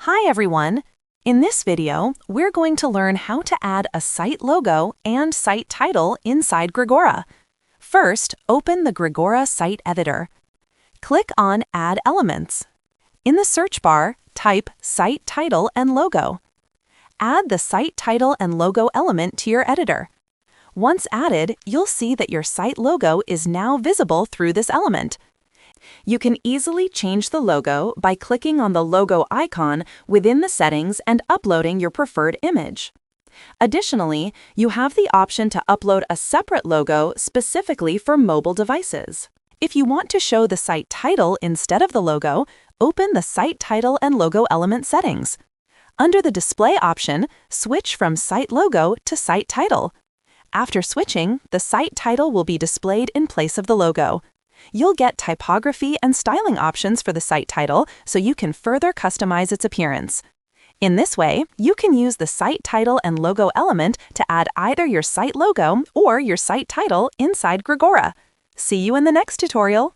Hi everyone! In this video, we're going to learn how to add a site logo and site title inside Grigora. First, open the Grigora site editor. Click on Add Elements. In the search bar, type Site Title and Logo. Add the site title and logo element to your editor. Once added, you'll see that your site logo is now visible through this element. You can easily change the logo by clicking on the logo icon within the settings and uploading your preferred image. Additionally, you have the option to upload a separate logo specifically for mobile devices. If you want to show the site title instead of the logo, open the Site Title and Logo element settings. Under the Display option, switch from Site Logo to Site Title. After switching, the site title will be displayed in place of the logo. You'll get typography and styling options for the site title so you can further customize its appearance. In this way, you can use the site title and logo element to add either your site logo or your site title inside Grigora. See you in the next tutorial!